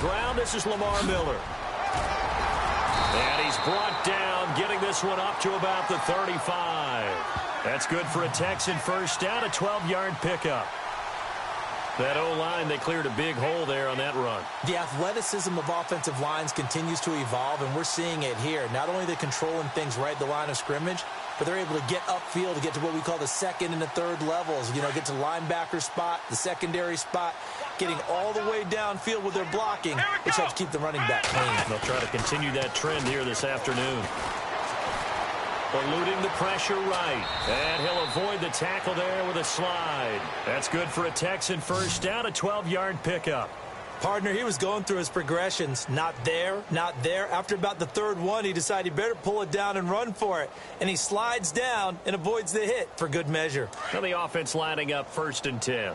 ground. This is Lamar Miller. And he's brought down, getting this one up to about the 35. That's good for a Texan first down, a 12-yard pickup. That O-line, they cleared a big hole there on that run. The athleticism of offensive lines continues to evolve, and we're seeing it here. Not only are they controlling things right at the line of scrimmage, but they're able to get upfield to get to what we call the second and the third levels. You know, get to the linebacker spot, the secondary spot, getting all the way downfield with their blocking, which helps keep the running back clean. They'll try to continue that trend here this afternoon. Eluding the pressure right. And he'll avoid the tackle there with a slide. That's good for a Texan first down, a 12-yard pickup. Partner, he was going through his progressions. Not there, not there. After about the third one, he decided he better pull it down and run for it. And he slides down and avoids the hit for good measure. Now the offense lining up 1st and 10.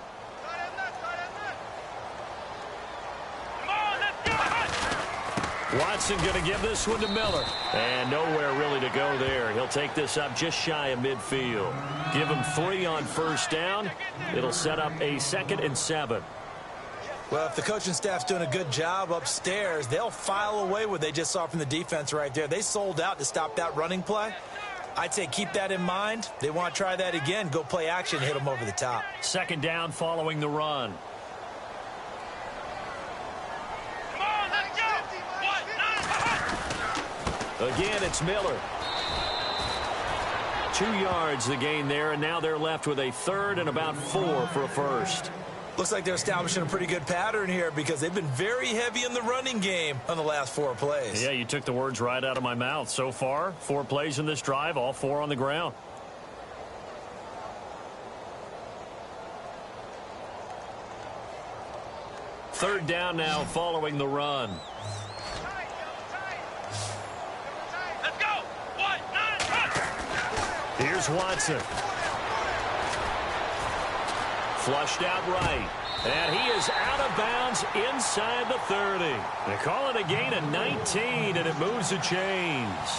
Watson going to give this one to Miller. And nowhere really to go there. He'll take this up just shy of midfield. Give him 3 on first down. It'll set up a 2nd and 7. Well, if the coaching staff's doing a good job upstairs, they'll file away what they just saw from the defense right there. They sold out to stop that running play. I'd say keep that in mind. They want to try that again. Go play action, hit them over the top. 2nd down following the run. Again, it's Miller. 2 yards the gain there, and now they're left with a 3rd and about 4 for a first. Looks like they're establishing a pretty good pattern here because they've been very heavy in the running game on the last 4 plays. Yeah, you took the words right out of my mouth. So far, 4 plays in this drive, all 4 on the ground. Third down now following the run. Here's Watson. Flushed out right. And he is out of bounds inside the 30. They call it a gain of 19, and it moves the chains.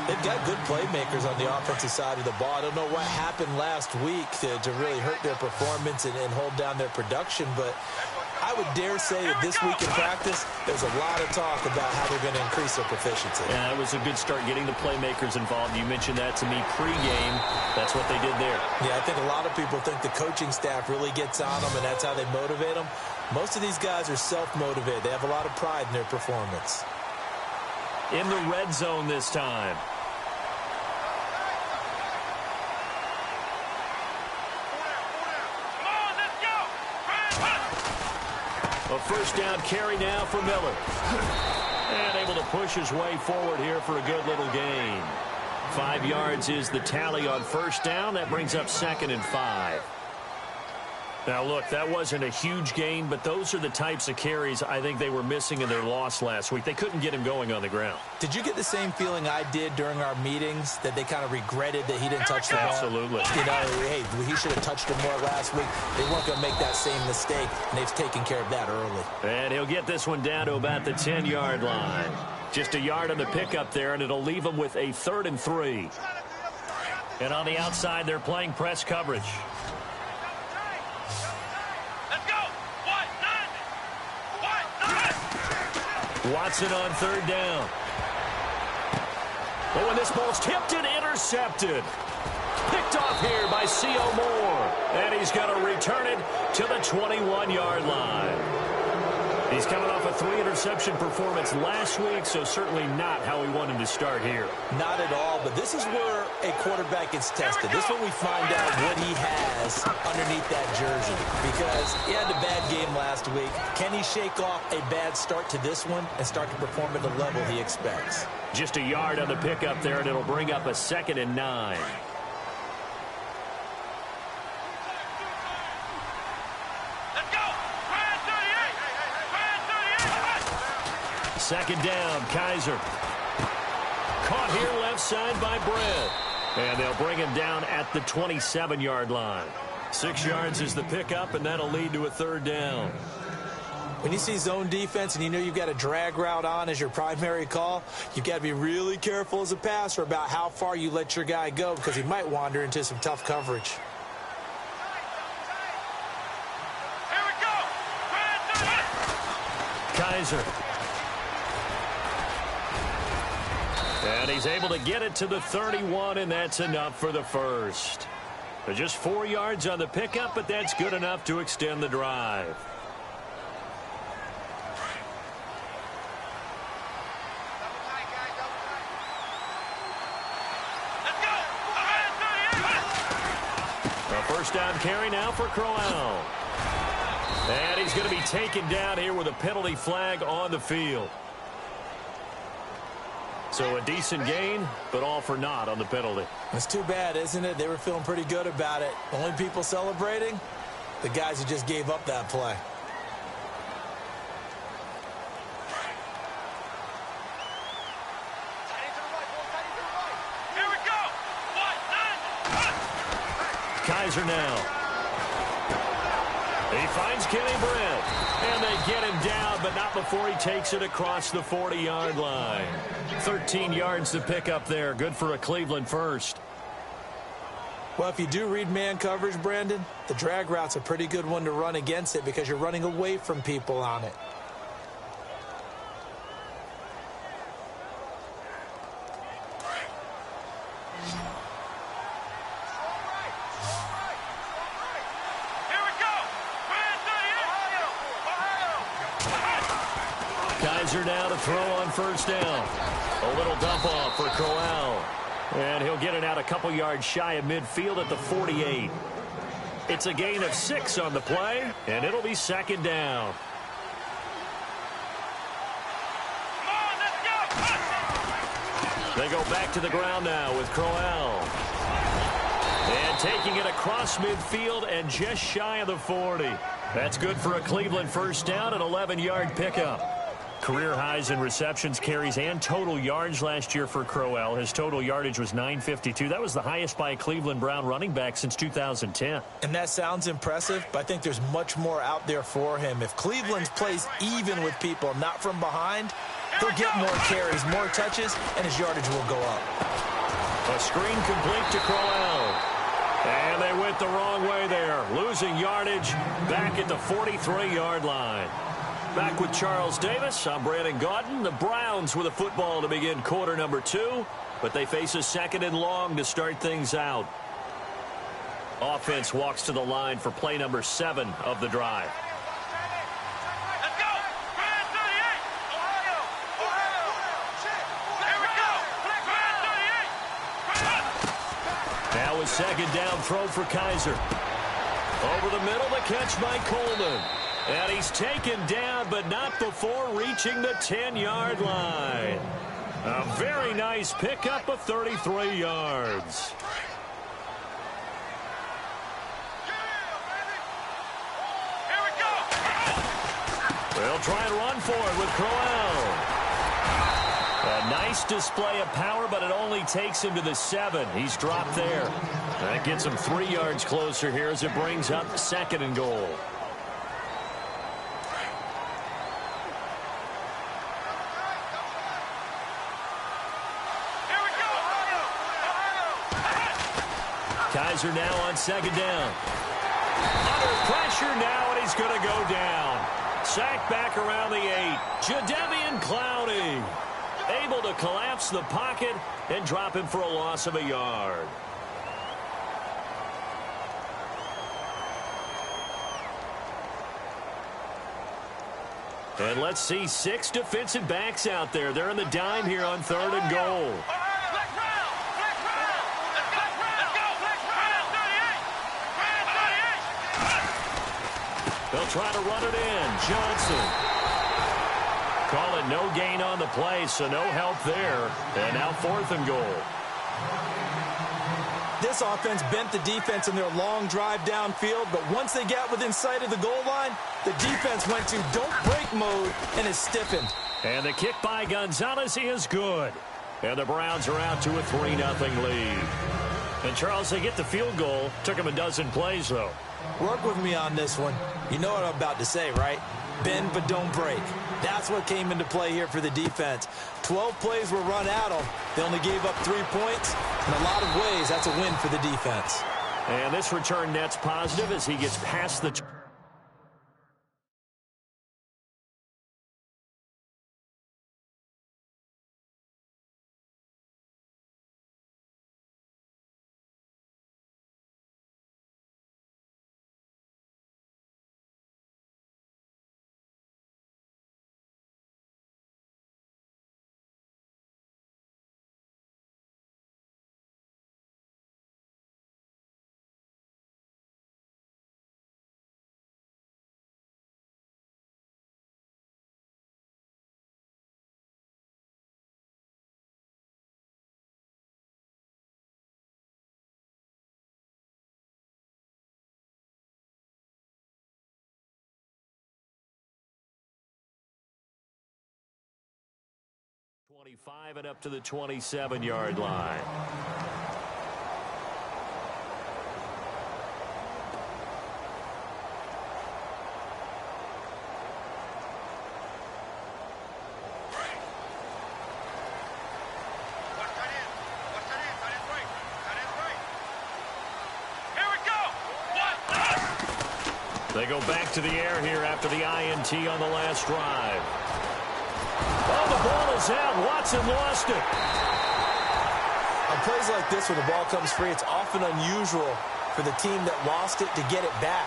They've got good playmakers on the offensive side of the ball. I don't know what happened last week to really hurt their performance and hold down their production, but I would dare say that this week in practice, there's a lot of talk about how they're going to increase their proficiency. Yeah, it was a good start getting the playmakers involved. You mentioned that to me pregame. That's what they did there. Yeah, I think a lot of people think the coaching staff really gets on them, and that's how they motivate them. Most of these guys are self-motivated. They have a lot of pride in their performance. In the red zone this time. A first down carry now for Miller. And able to push his way forward here for a good little gain. 5 yards is the tally on first down. That brings up 2nd and 5. Now, look, that wasn't a huge gain, but those are the types of carries I think they were missing in their loss last week. They couldn't get him going on the ground. Did you get the same feeling I did during our meetings, that they kind of regretted that he didn't touch the ball? Absolutely. You know, hey, he should have touched it more last week. They weren't going to make that same mistake, and they've taken care of that early. And he'll get this one down to about the 10-yard line. Just a yard on the pickup there, and it'll leave him with a 3rd and 3. And on the outside, they're playing press coverage. Watson on 3rd down. Oh, and this ball's tipped and intercepted. Picked off here by C.O. Moore. And he's going to return it to the 21-yard line. He's coming off a 3-interception performance last week, so certainly not how we wanted to start here. Not at all, but this is where a quarterback gets tested. This is when we find out what he has underneath that jersey, because he had a bad game last week. Can he shake off a bad start to this one and start to perform at the level he expects? Just a yard on the pickup there, and it'll bring up a 2nd and 9. Second down, Kaiser. Caught here left side by Brett. And they'll bring him down at the 27-yard line. 6 yards is the pickup, and that'll lead to a 3rd down. When you see zone defense and you know you've got a drag route on as your primary call, you've got to be really careful as a passer about how far you let your guy go, because he might wander into some tough coverage. Kaiser. And he's able to get it to the 31, and that's enough for the first. Just 4 yards on the pickup, but that's good enough to extend the drive. A first down carry now for Crowell. And he's going to be taken down here with a penalty flag on the field. So a decent gain, but all for naught on the penalty. It's too bad, isn't it? They were feeling pretty good about it. Only people celebrating, the guys who just gave up that play. Here we go. Kaiser now. He finds Kenny Britt, and they get him down, but not before he takes it across the 40-yard line. 13 yards to pick up there. Good for a Cleveland first. Well, if you do read man coverage, Brandon, the drag route's a pretty good one to run against it because you're running away from people on it. Kaiser now to throw on first down. A little dump off for Crowell. And he'll get it out a couple yards shy of midfield at the 48. It's a gain of 6 on the play, and it'll be second down. They go back to the ground now with Crowell. And taking it across midfield and just shy of the 40. That's good for a Cleveland first down, an 11-yard pickup. Career highs in receptions, carries, and total yards last year for Crowell. His total yardage was 952. That was the highest by a Cleveland Brown running back since 2010. And that sounds impressive, but I think there's much more out there for him. If Cleveland plays even with people, not from behind, he'll get more carries, more touches, and his yardage will go up. A screen complete to Crowell. And they went the wrong way there, losing yardage back at the 43-yard line. Back with Charles Davis, I'm Brandon Gaudin. The Browns with a football to begin quarter number 2, but they face a second and long to start things out. Offense walks to the line for play number 7 of the drive. Let's go. Grand 38. Ohio. Here we go. Grand 38. Now a second down throw for Kaiser. Over the middle, the catch by Coleman. And he's taken down, but not before reaching the 10-yard line. A very nice pickup of 33 yards. Here we go. They'll try and run for it with Crowell. A nice display of power, but it only takes him to the 7. He's dropped there. That gets him 3 yards closer here as it brings up second and goal. Kaiser now on second down. Under pressure now, and he's going to go down. Sacked back around the 8. Jadeveon Clowney able to collapse the pocket and drop him for a loss of a yard. And let's see 6 defensive backs out there. They're in the dime here on third and goal. They'll try to run it in. Johnson. Call it no gain on the play, so no help there. And now fourth and goal. This offense bent the defense in their long drive downfield, but once they got within sight of the goal line, the defense went to don't break mode and is stiffened. And the kick by Gonzalez is good. And the Browns are out to a 3-0 lead. And Charles, they get the field goal. Took them a dozen plays, though. Work with me on this one. You know what I'm about to say, right? Bend but don't break. That's what came into play here for the defense. 12 plays were run at them. They only gave up 3 points. In a lot of ways, that's a win for the defense. And this return net's positive as he gets past the 25 and up to the 27-yard line. They go back to the air here after the INT on the last drive. Oh, the ball is out. Watson lost it. On plays like this where the ball comes free, it's often unusual for the team that lost it to get it back.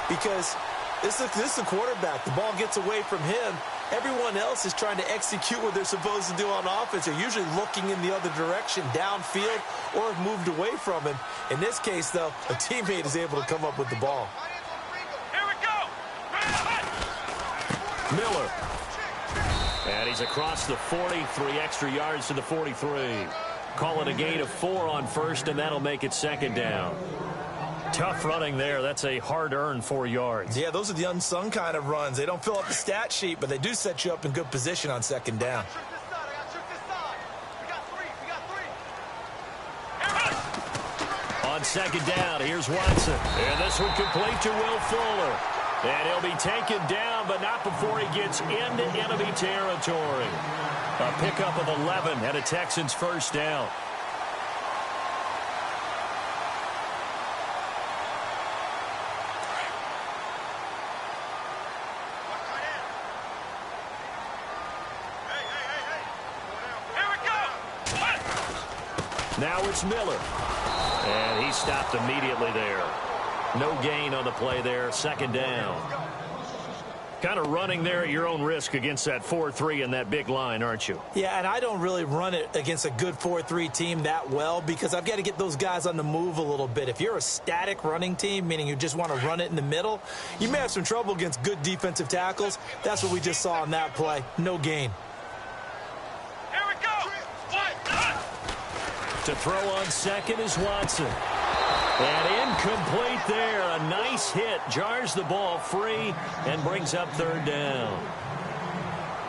Because this is the quarterback. The ball gets away from him. Everyone else is trying to execute what they're supposed to do on offense. They're usually looking in the other direction, downfield, or have moved away from him. In this case, though, a teammate is able to come up with the ball. Miller. And he's across the 40, 3 extra yards to the 43. Call it a gain of 4 on first, and that'll make it second down. Tough running there. That's a hard-earned 4 yards. Yeah, those are the unsung kind of runs. They don't fill up the stat sheet, but they do set you up in good position on second down. On second down, here's Watson. And this one complete to Will Fuller. And he'll be taken down, but not before he gets into enemy territory. A pickup of 11 and a Texans first down. Now it's Miller. And he stopped immediately there. No gain on the play there, second down. Kind of running there at your own risk against that 4-3 and that big line, aren't you? Yeah, and I don't really run it against a good 4-3 team that well because I've got to get those guys on the move a little bit. If you're a static running team, meaning you just want to run it in the middle, you may have some trouble against good defensive tackles. That's what we just saw on that play. No gain. Here we go. To throw on second is Watson. And incomplete there. A nice hit. Jars the ball free and brings up third down.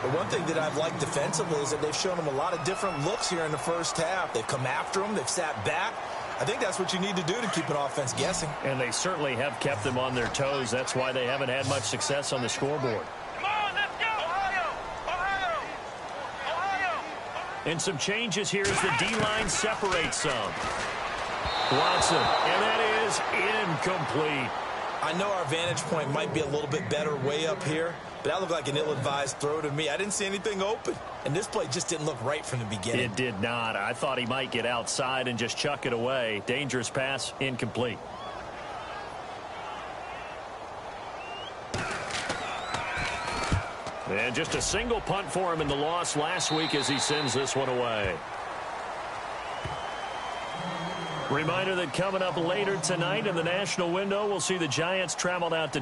The one thing that I've liked defensively is that they've shown them a lot of different looks here in the first half. They've come after them. They've sat back. I think that's what you need to do to keep an offense guessing. And they certainly have kept them on their toes. That's why they haven't had much success on the scoreboard. Come on, let's go. Ohio. And some changes here as the D-line separates some. Watson, and that is incomplete. I know our vantage point might be a little bit better way up here, but that looked like an ill-advised throw to me. I didn't see anything open, and this play just didn't look right from the beginning. It did not. I thought he might get outside and just chuck it away. Dangerous pass, incomplete. And just a single punt for him in the loss last week as he sends this one away. Reminder that coming up later tonight in the national window, we'll see the Giants traveled out to